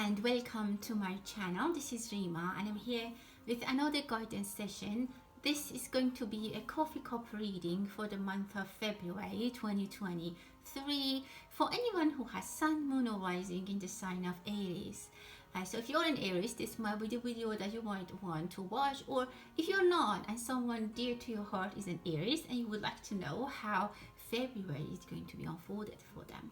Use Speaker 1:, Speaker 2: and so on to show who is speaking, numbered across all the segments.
Speaker 1: and welcome to my channel. This is Rima and I'm here with another guidance session. This is going to be a coffee cup reading for the month of February 2023 for anyone who has Sun, Moon or Rising in the sign of Aries. So if you're an Aries, this might be the video that you might want to watch, or if you're not and someone dear to your heart is an Aries and you would like to know how February is going to be unfolded for them.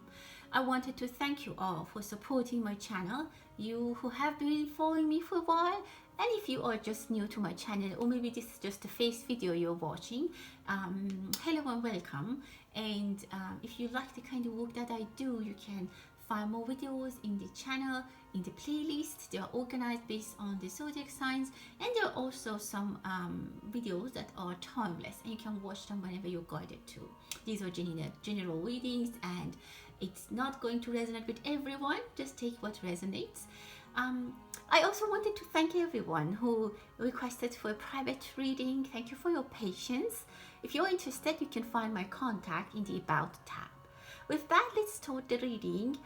Speaker 1: I wanted to thank you all for supporting my channel, you who have been following me for a while, and if you are just new to my channel or maybe this is just the first video you're watching, hello and welcome. And if you like the kind of work that I do, you can find more videos in the channel, in the playlist. They are organized based on the zodiac signs, and there are also some videos that are timeless and you can watch them whenever you're guided to. These are general readings and it's not going to resonate with everyone, just take what resonates. I also wanted to thank everyone who requested for a private reading. Thank you for your patience. If you're interested, you can find my contact in the About tab. With that, let's start the reading.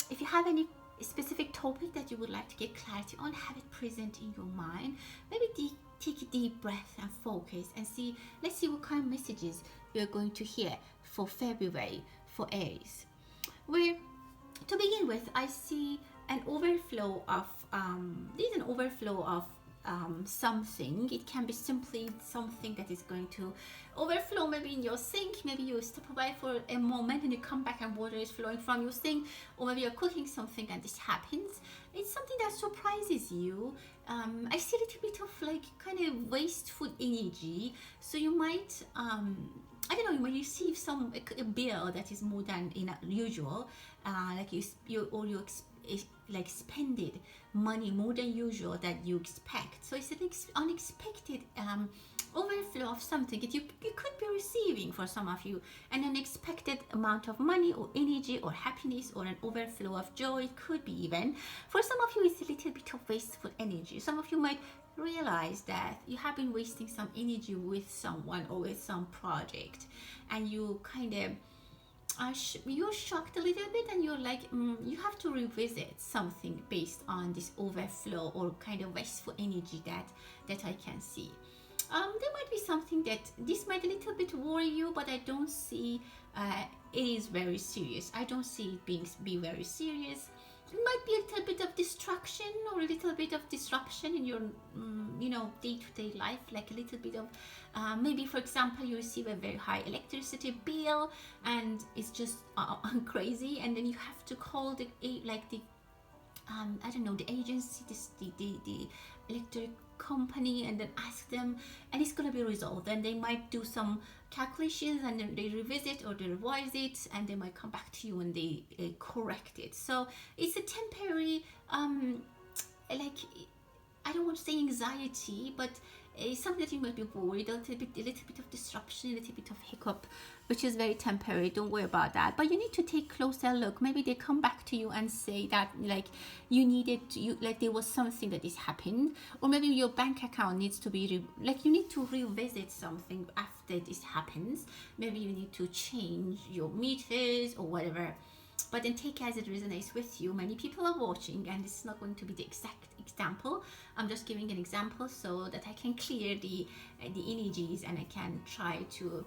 Speaker 1: If you have any specific topic that you would like to get clarity on, have it present in your mind. Maybe take a deep breath and focus and see. Let's see what kind of messages we are going to hear for February for Aries. Where, to begin with, I see an overflow of there's an overflow of something. It can be simply something that is going to overflow, maybe in your sink. Maybe you step away for a moment and you come back and water is flowing from your sink, or maybe you're cooking something and this happens. It's something that surprises you. I see a little bit of like kind of wasteful energy, so you might I don't know, you might receive a bill that is more than usual, like you like spended money more than usual that you expect. So it's an unexpected overflow of something that you could be receiving for some of you, an unexpected amount of money or energy or happiness or an overflow of joy. It could be even for some of you it's a little bit of wasteful energy. Some of you might realize that you have been wasting some energy with someone or with some project, and you kind of you're shocked a little bit and you're like you have to revisit something based on this overflow or kind of wasteful energy that I can see. There might be something that this might a little bit worry you, but I don't see it is very serious. I don't see it be very serious. It might be a little bit of distraction or a little bit of disruption in your day-to-day life, like a little bit of maybe, for example, you receive a very high electricity bill and it's just crazy, and then you have to call the I don't know, the agency, the electric company, and then ask them, and it's going to be resolved. And they might do some calculations and then they revisit or they revise it, and they might come back to you and they correct it. So it's a temporary like, I don't want to say anxiety, but it's something that you might be worried, a little bit of disruption, a little bit of hiccup, which is very temporary. Don't worry about that. But you need to take closer look. Maybe they come back to you and say that like you needed like there was something that is happened, or maybe your bank account needs to be like you need to revisit something after this happens. Maybe you need to change your meters or whatever. But then take it as it resonates with you. Many people are watching, and it's not going to be the exact example. I'm just giving an example so that I can clear the energies, and I can try to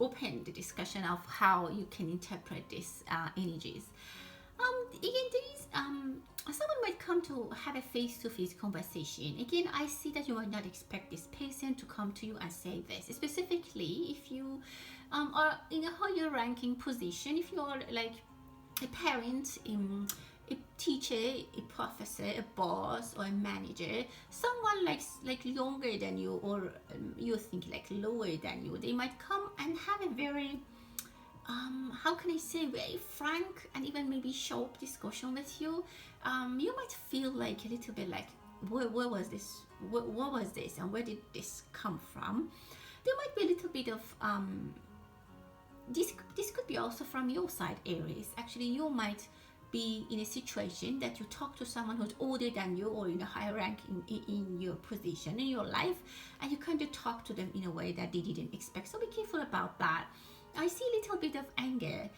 Speaker 1: open the discussion of how you can interpret these energies. Someone might come to have a face-to-face conversation. Again, I see that you might not expect this person to come to you and say this. Specifically, if you are in a higher ranking position, if you are like a parent, a teacher, a professor, a boss, or a manager, someone like younger than you, or you think like lower than you, they might come and have a very how can I say, very frank and even maybe sharp discussion with you. You might feel like a little bit like, where was this? What was this, and where did this come from? There might be a little bit of this could be also from your side, Aries. Actually, you might be in a situation that you talk to someone who's older than you or in a higher rank in your position in your life, and you kind of talk to them in a way that they didn't expect. So be careful about that. I see a little bit of anger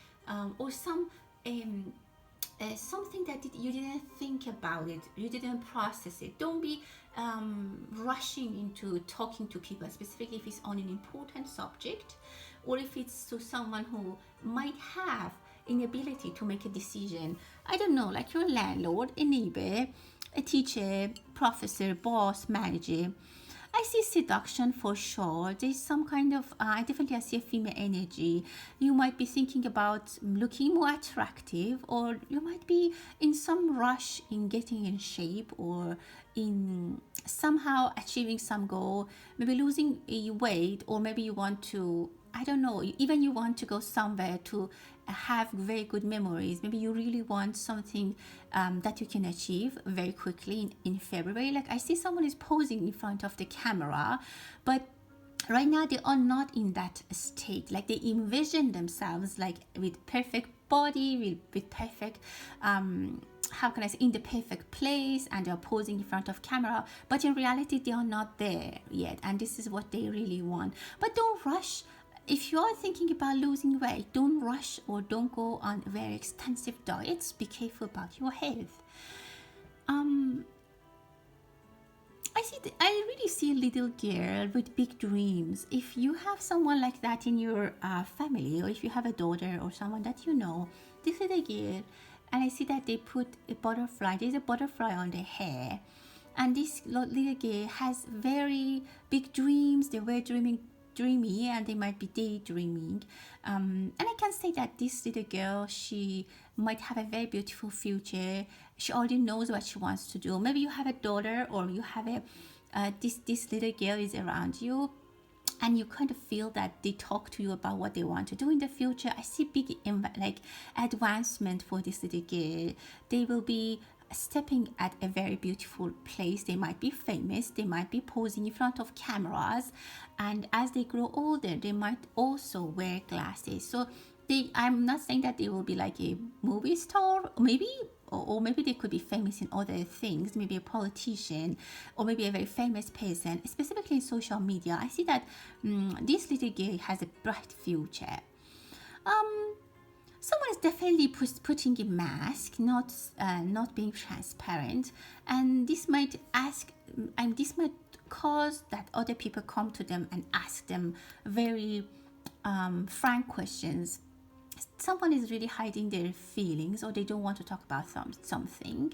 Speaker 1: or some something that you didn't think about it, you didn't process it. Don't be rushing into talking to people, specifically if it's on an important subject, or if it's to someone who might have inability to make a decision. I don't know, like your landlord, a neighbor, a teacher, professor, boss, manager. I see seduction for sure. There's some kind of, I definitely see a female energy. You might be thinking about looking more attractive, or you might be in some rush in getting in shape, or in somehow achieving some goal, maybe losing a weight, or maybe you want to, I don't know, even you want to go somewhere to have very good memories. Maybe you really want something that you can achieve very quickly in February. Like I see someone is posing in front of the camera, but right now they are not in that state. Like they envision themselves like with perfect body, with perfect how can I say, in the perfect place, and they're posing in front of camera, but in reality they are not there yet, and this is what they really want. But don't rush. If you're thinking about losing weight, don't rush or don't go on very extensive diets. Be careful about your health. I really see a little girl with big dreams. If you have someone like that in your family, or if you have a daughter or someone that you know, this little girl, and I see that they put a butterfly. There's a butterfly on their hair, and this little girl has very big dreams. They were dreamy, and they might be daydreaming, and I can say that this little girl, she might have a very beautiful future. She already knows what she wants to do. Maybe you have a daughter, or you have a this little girl is around you, and you kind of feel that they talk to you about what they want to do in the future. I see big like advancement for this little girl. They will be stepping at a very beautiful place. They might be famous, they might be posing in front of cameras, and as they grow older they might also wear glasses. So I'm not saying that they will be like a movie star, maybe, or maybe they could be famous in other things, maybe a politician, or maybe a very famous person. Specifically in social media, I see that this little girl has a bright future. Someone is definitely putting a mask, not being transparent, and this might cause that other people come to them and ask them very frank questions. Someone is really hiding their feelings, or they don't want to talk about something.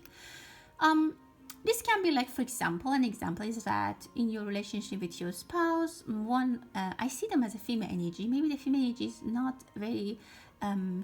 Speaker 1: This can be like, for example, an example is that in your relationship with your spouse, I see them as a female energy. Maybe the female energy is not very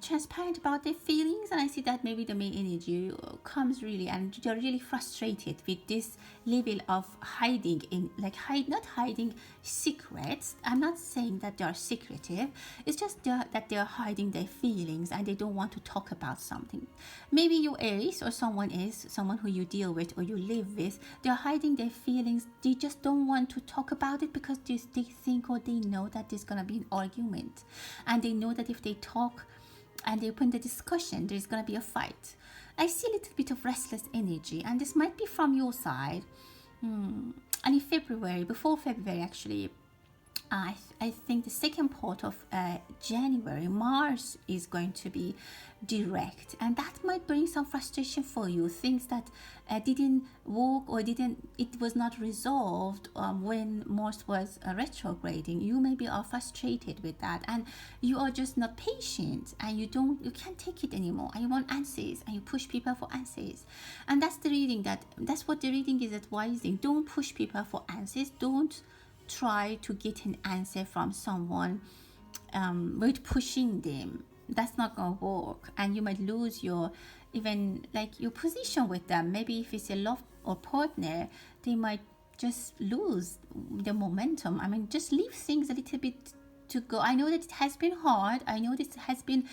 Speaker 1: transparent about their feelings, and I see that maybe the male energy comes really, and they're really frustrated with this level of hiding, in like not hiding secrets. I'm not saying that they are secretive, it's just that they're hiding their feelings and they don't want to talk about something. Maybe you Aries, or someone who you deal with or you live with, they're hiding their feelings. They just don't want to talk about it because they think, or they know that there's gonna be an argument, and they know that if they talk and they open the discussion, there's gonna be a fight. I see a little bit of restless energy, and this might be from your side. And in February, before February actually, I think the second part of January, Mars is going to be direct, and that might bring some frustration for you. Things that didn't work, or it was not resolved when Mars was retrograding. You maybe are frustrated with that, and you are just not patient, and you can't take it anymore, and you want answers, and you push people for answers. And that's what the reading is advising. Don't push people for answers. Don't try to get an answer from someone with pushing them. That's not gonna work, and you might lose your position with them. Maybe if it's a love or partner, they might just lose the momentum. I mean, just leave things a little bit to go. I know that it has been hard. I know this has been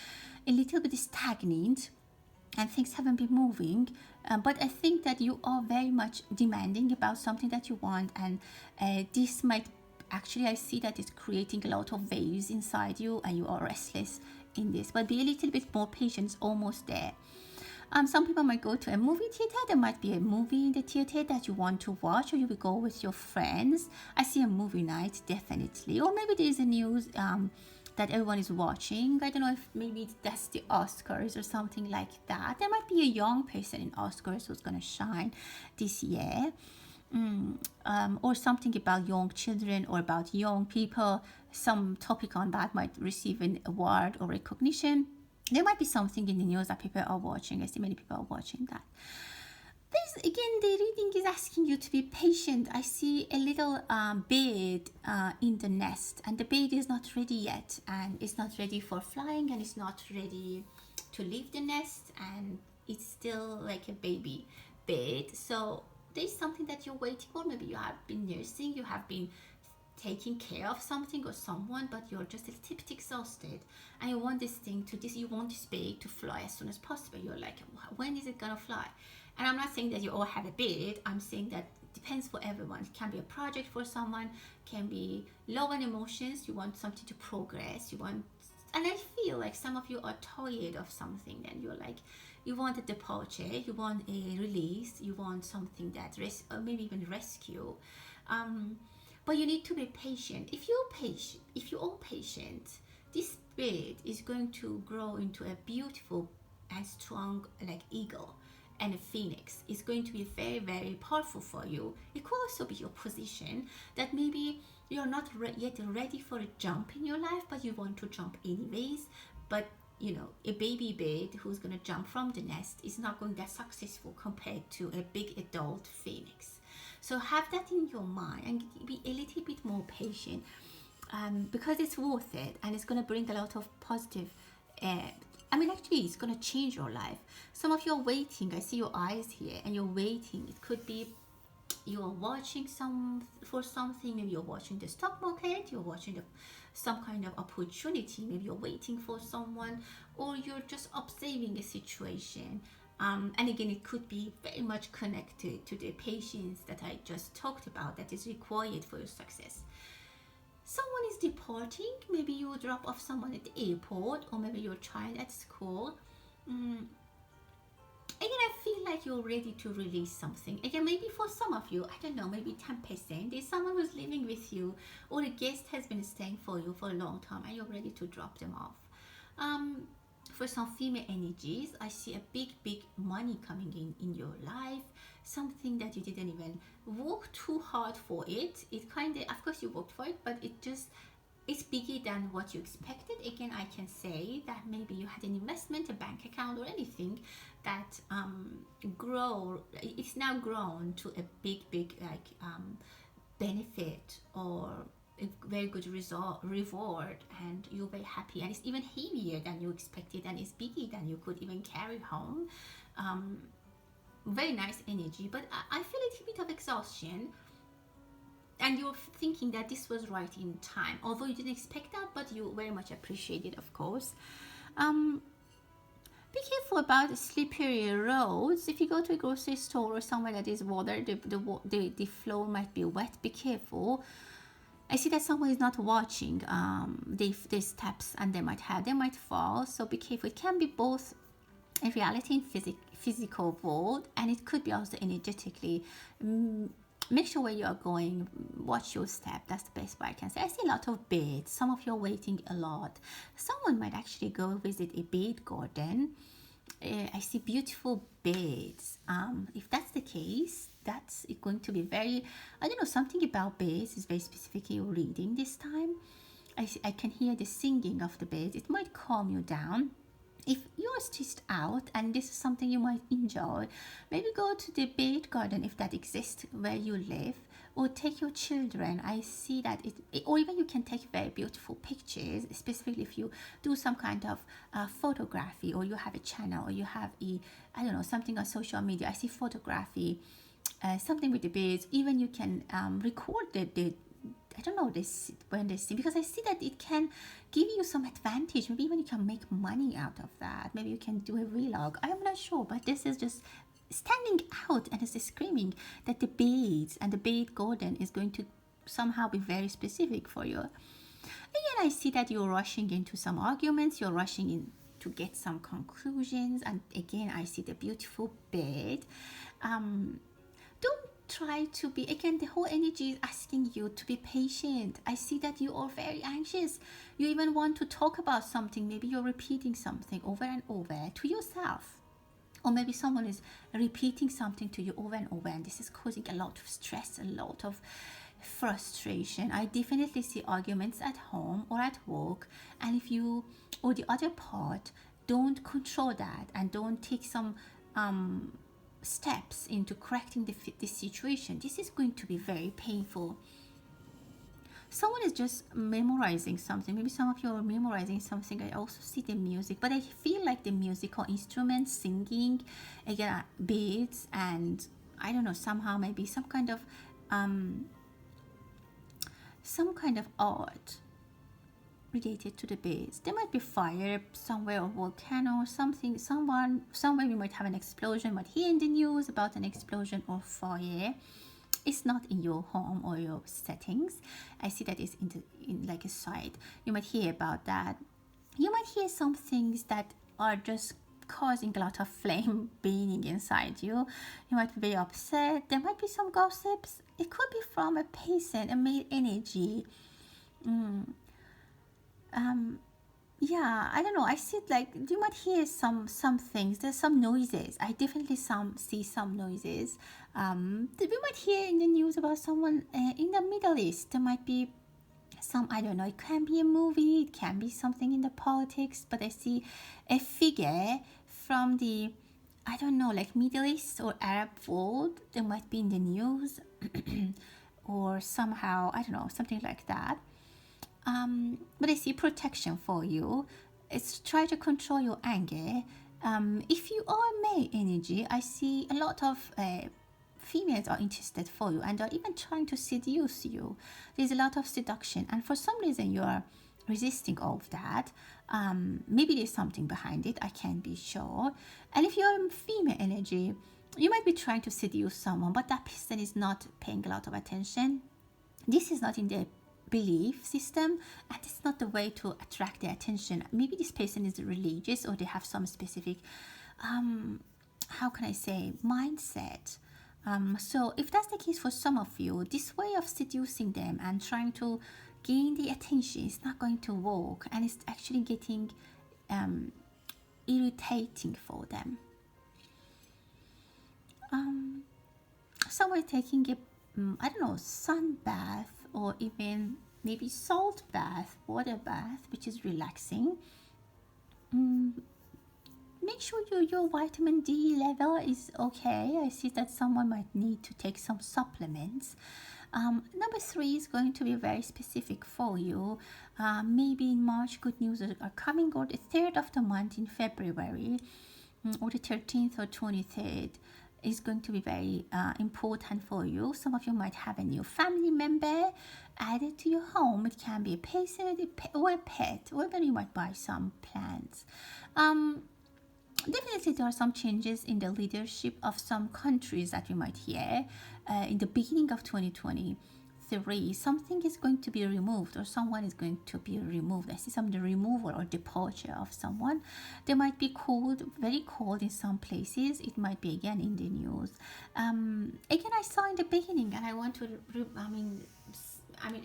Speaker 1: a little bit stagnant, and things haven't been moving, but I think that you are very much demanding about something that you want, and this might actually, I see that it's creating a lot of waves inside you, and you are restless in this. But be a little bit more patient. It's almost there. Some people might go to a movie theater. There might be a movie in the theater that you want to watch, or you will go with your friends. I see a movie night, definitely. Or maybe there is a news that everyone is watching. I don't know if maybe that's the Oscars or something like that. There might be a young person in Oscars who's going to shine this year. Or something about young children or about young people. Some topic on that might receive an award or recognition. There might be something in the news that people are watching. I see many people are watching that. This again, the reading is asking you to be patient. I see a little bird in the nest, and the bird is not ready yet, and it's not ready for flying, and it's not ready to leave the nest, and it's still like a baby bird. So there's something that you're waiting for. Maybe you have been nursing, you have been taking care of something or someone, but you're just a little bit exhausted, and you want this thing to you want this bird to fly as soon as possible. You're like, when is it gonna fly? And I'm not saying that you all have a bird. I'm saying that it depends for everyone. It can be a project for someone, can be low on emotions. You want something to progress. You want, and I feel like some of you are tired of something, and you're like, you want a departure, you want a release, you want something that or maybe even rescue. But you need to be patient. If you're all patient, this bird is going to grow into a beautiful and strong like eagle. And a phoenix is going to be very, very powerful for you. It could also be your position that maybe you're not yet ready for a jump in your life, but you want to jump anyways. But you know, a baby bird who's going to jump from the nest is not going that successful compared to a big adult phoenix. So have that in your mind and be a little bit more patient, because it's worth it, and it's going to bring a lot of positive actually, it's going to change your life. Some of you are waiting. I see your eyes here, and you're waiting. It could be you're watching for something. Maybe you're watching the stock market. You're watching some kind of opportunity. Maybe you're waiting for someone, or you're just observing a situation. And again, it could be very much connected to the patience that I just talked about that is required for your success. Someone is departing. Maybe you drop off someone at the airport, or maybe your child at school. Again, I feel like you're ready to release something. Again, maybe for some of you, I don't know, maybe 10%, there's someone who's living with you, or a guest has been staying for you for a long time, and you're ready to drop them off. For some female energies, I see a big money coming in your life. Something that you didn't even work too hard for it. It kind of course you worked for it, but it's bigger than what you expected. Again, I can say that maybe you had an investment, a bank account, or anything that it's now grown to a big benefit or a very good reward, and you're very happy, and it's even heavier than you expected, and it's bigger than you could even carry home. Very nice energy, but I feel a little bit of exhaustion, and you're thinking that this was right in time, although you didn't expect that, but you very much appreciate it, of course. Be careful about slippery roads. If you go to a grocery store or somewhere that is water, the floor might be wet. Be careful. I see that someone is not watching the steps, and they might fall, so be careful. It can be both in reality and physical world, and it could be also energetically. Make sure where you are going, watch your step. That's the best way I can say. I see a lot of birds. Some of you are waiting a lot. Someone might actually go visit a bird garden. I see beautiful birds. If that's the case, that's going to be very, I don't know, something about birds is very specifically reading this time. I can hear the singing of the birds. It might calm you down. If you're stressed out and this is something you might enjoy, maybe go to the bird garden if that exists where you live, or take your children. I see that or even you can take very beautiful pictures, specifically if you do some kind of photography, or you have a channel, or you have something on social media. I see photography, something with the birds. Even you can record the I don't know this when they see, because I see that it can give you some advantage. Maybe even you can make money out of that. Maybe you can do a vlog. I'm not sure, but this is just standing out, and it's screaming that the birds and the bird garden is going to somehow be very specific for you. Again, I see that you're rushing into some arguments. You're rushing in to get some conclusions, and again, I see the beautiful bird. Don't try to be, again, the whole energy is asking you to be patient. I see that you are very anxious. You even want to talk about something. Maybe you're repeating something over and over to yourself, or maybe someone is repeating something to you over and over, and this is causing a lot of stress, a lot of frustration. I definitely see arguments at home or at work, and if you or the other part don't control that and don't take some steps into correcting this situation, this is going to be very painful. Someone is just memorizing something. Maybe some of you are memorizing something. I also see the music, but I feel like the musical instruments, singing, again, beats, and I don't know, somehow maybe some kind of art related to the beats. There might be fire somewhere, or volcano or something. Somewhere we might have an explosion. But hear in the news about an explosion or fire. It's not in your home or your settings. I see that it's in like a site. You might hear about that. You might hear some things that are just causing a lot of flame burning inside you. You might be very upset. There might be some gossips. It could be from a person, a male energy. Yeah, I don't know. I see it like you might hear some things. There's some noises. I definitely see some noises. We might hear in the news about someone in the Middle East. There might be some, I don't know, it can be a movie, it can be something in the politics, but I see a figure from the, I don't know, like Middle East or Arab world. They might be in the news or somehow, I don't know, something like that. But I see protection for you. It's try to control your anger. If you are male energy, I see a lot of females are interested for you and are even trying to seduce you. There's a lot of seduction, and for some reason you are resisting all of that. Maybe there's something behind it. I can't be sure. And if you're female energy, you might be trying to seduce someone, but that person is not paying a lot of attention. This is not in their belief system, and it's not the way to attract their attention. Maybe this person is religious, or they have some specific how can I say, mindset. So if that's the case for some of you, this way of seducing them and trying to gain the attention is not going to work, and it's actually getting irritating for them. Someone taking a I don't know, sun bath, or even maybe salt bath, water bath, which is relaxing. Make sure your vitamin D level is okay. I see that someone might need to take some supplements. Number 3 is going to be very specific for you. Maybe in March, good news are coming, or the 3rd of the month in February, or the 13th or 23rd is going to be very important for you. Some of you might have a new family member added to your home. It can be a person or a pet, or even you might buy some plants. Definitely there are some changes in the leadership of some countries that we might hear in the beginning of 2023. Something is going to be removed, or someone is going to be removed. I see some the removal or departure of someone. They might be cold, very cold in some places. It might be again in the news. Again, I saw in the beginning, and I want to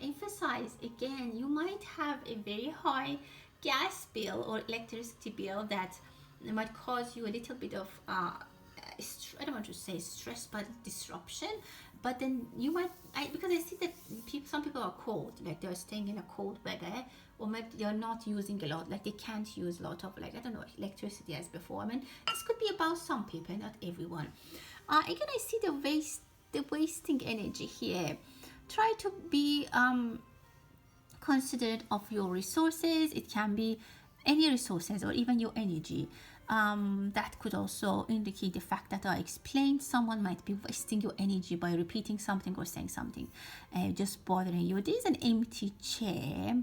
Speaker 1: emphasize again, you might have a very high gas bill or electricity bill that might cause you a little bit of I don't want to say stress, but disruption. But then you might, because I see that some people are cold, like they're staying in a cold weather, or maybe they're not using a lot, like they can't use a lot of, like, I don't know, electricity as before. I mean, this could be about some people, not everyone. Again, I see the wasting energy here. Try to be considerate of your resources. It can be any resources or even your energy. That could also indicate the fact that I explained someone might be wasting your energy by repeating something or saying something, just bothering you. There's an empty chair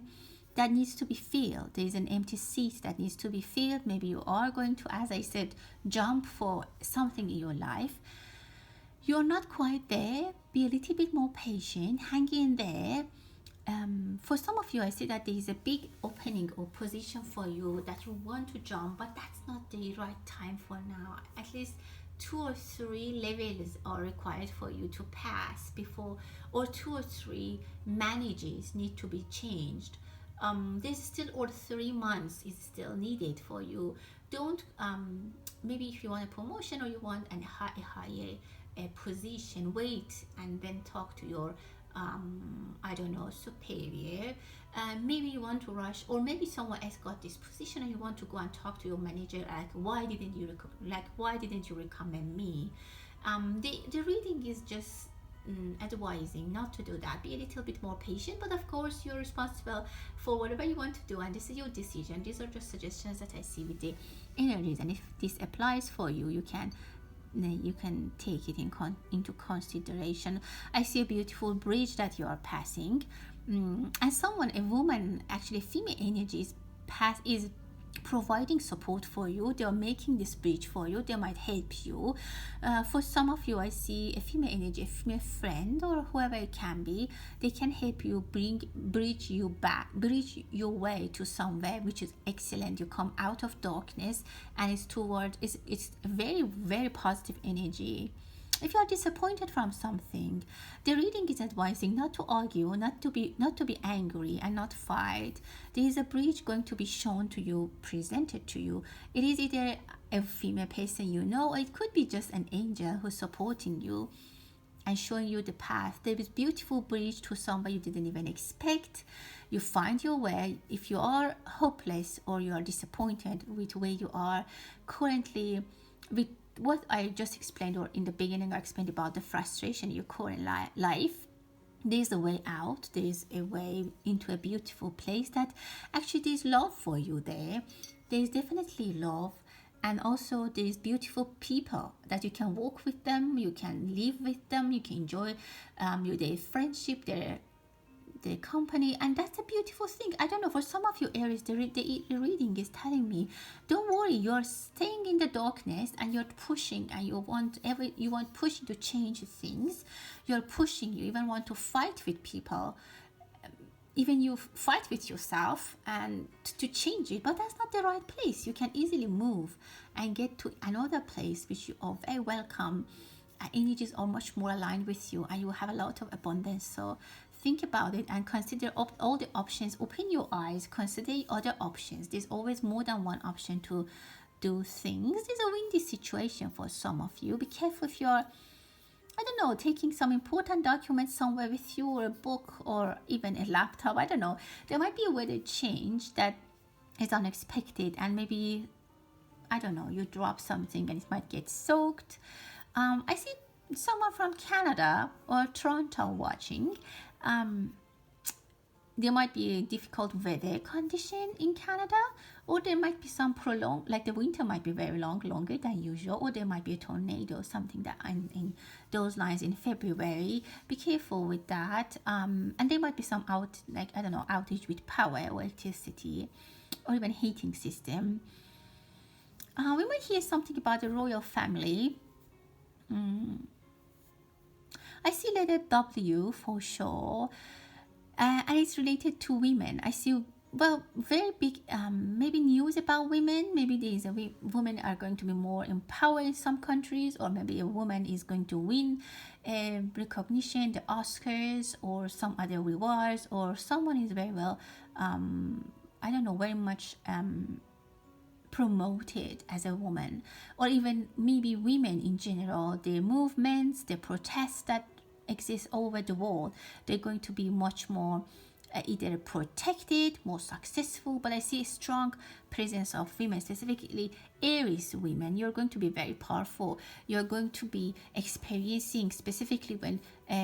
Speaker 1: that needs to be filled. There's an empty seat that needs to be filled. Maybe you are going to, as I said, jump for something in your life. You're not quite there. Be a little bit more patient. Hang in there. For some of you, I see that there is a big opening or position for you that you want to jump, but that's not the right time for now. At least 2 or 3 levels are required for you to pass before, or 2 or 3 managers need to be changed. There's still, or 3 months is still needed for you. Don't maybe if you want a promotion or you want a higher position, wait and then talk to your I don't know, superior. Maybe you want to rush, or maybe someone else got this position and you want to go and talk to your manager, like why didn't you recommend me? The reading is just advising not to do that. Be a little bit more patient, but of course you're responsible for whatever you want to do, and this is your decision. These are just suggestions that I see with the energies, and if this applies for you, you can take it into consideration. I see a beautiful bridge that you are passing, and someone, a woman, actually female energy is providing support for you. They are making this bridge for you. They might help you. For some of you, I see a female energy, a female friend, or whoever it can be. They can help you bridge your way to somewhere, which is excellent. You come out of darkness, and it's a very, very positive energy. If you are disappointed from something, the reading is advising not to argue, not to be angry, and not fight. There is a bridge going to be shown to you, presented to you. It is either a female person you know, or it could be just an angel who's supporting you and showing you the path. There is beautiful bridge to somewhere you didn't even expect. You find your way. If you are hopeless or you are disappointed with where you are currently, with what I just explained, or in the beginning I explained about the frustration in your current life, there's a way out. There's a way into a beautiful place that actually there's love for you there. There's definitely love, and also there's beautiful people that you can walk with them, you can live with them, you can enjoy their friendship, their company, and that's a beautiful thing. I don't know, for some of you Aries, the reading is telling me, don't worry, you're staying in the darkness and you're pushing, and you want pushing to change things. You're pushing, you even want to fight with people, even you fight with yourself and to change it, but that's not the right place. You can easily move and get to another place which you are very welcome. Energies are much more aligned with you, and you have a lot of abundance. So think about it and consider all the options. Open your eyes, consider other options. There's always more than one option to do things. There's a windy situation for some of you. Be careful if you're, I don't know, taking some important documents somewhere with you, or a book, or even a laptop. I don't know. There might be a weather change that is unexpected, and maybe, I don't know, you drop something and it might get soaked. I see someone from Canada or Toronto watching. There might be a difficult weather condition in Canada, or there might be some prolonged, like the winter might be very long, longer than usual, or there might be a tornado, something that in those lines in February. Be careful with that. And there might be some outage with power or electricity, or even heating system. We might hear something about the royal family. I see letter W for sure, and it's related to women. I see, well, very big maybe news about women. Maybe there's women are going to be more empowered in some countries, or maybe a woman is going to win recognition, the Oscars, or some other rewards, or someone is very well I don't know, very much promoted as a woman, or even maybe women in general. Their movements, the protests that exist all over the world, they're going to be much more either protected, more successful. But I see a strong presence of women, specifically Aries women. You're going to be very powerful. You're going to be experiencing, specifically when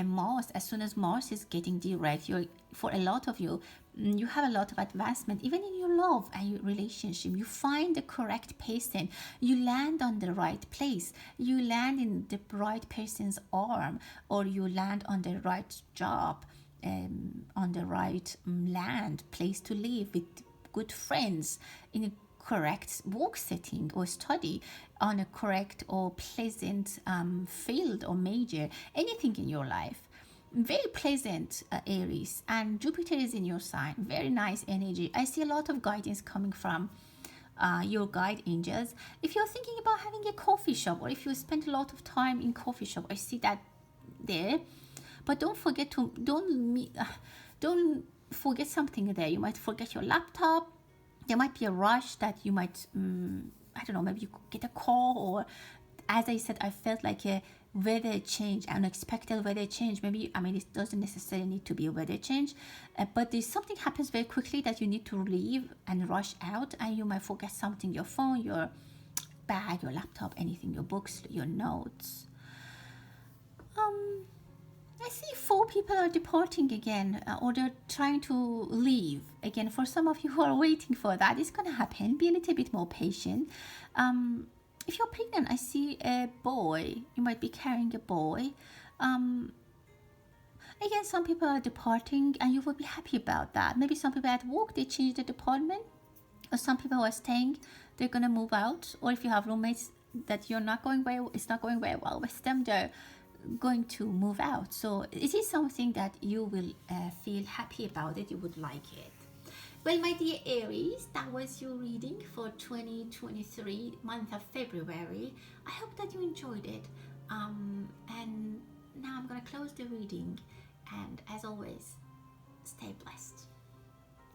Speaker 1: Mars, as soon as Mars is getting direct, for a lot of you, you have a lot of advancement, even in your love and your relationship. You find the correct person. You land on the right place. You land in the right person's arm, or you land on the right job, on the right land, place to live, with good friends, in a correct work setting or study, on a correct or pleasant field or major, anything in your life. Very pleasant, Aries, and Jupiter is in your sign. Very nice energy. I see a lot of guidance coming from your guide angels. If you're thinking about having a coffee shop, or if you spend a lot of time in coffee shop, I see that there. But don't forget to don't forget something there. You might forget your laptop. There might be a rush that you might I don't know, maybe you could get a call, or as I said, I felt like a weather change, unexpected weather change. Maybe, I mean, it doesn't necessarily need to be a weather change, but there's something happens very quickly that you need to leave and rush out, and you might forget something, your phone, your bag, your laptop, anything, your books, your notes. I see 4 people are departing again, or they're trying to leave again. For some of you who are waiting for that, it's gonna happen. Be a little bit more patient. If you're pregnant, I see a boy. You might be carrying a boy. Again, some people are departing, and you will be happy about that. Maybe some people at work, they change the department, or some people who are staying, they're gonna move out. Or if you have roommates that you're not going very, it's not going very well with them, they're going to move out. So it is something that you will feel happy about it. You would like it. Well, my dear Aries, that was your reading for 2023 month of February. I hope that you enjoyed it. And now I'm gonna close the reading. And as always,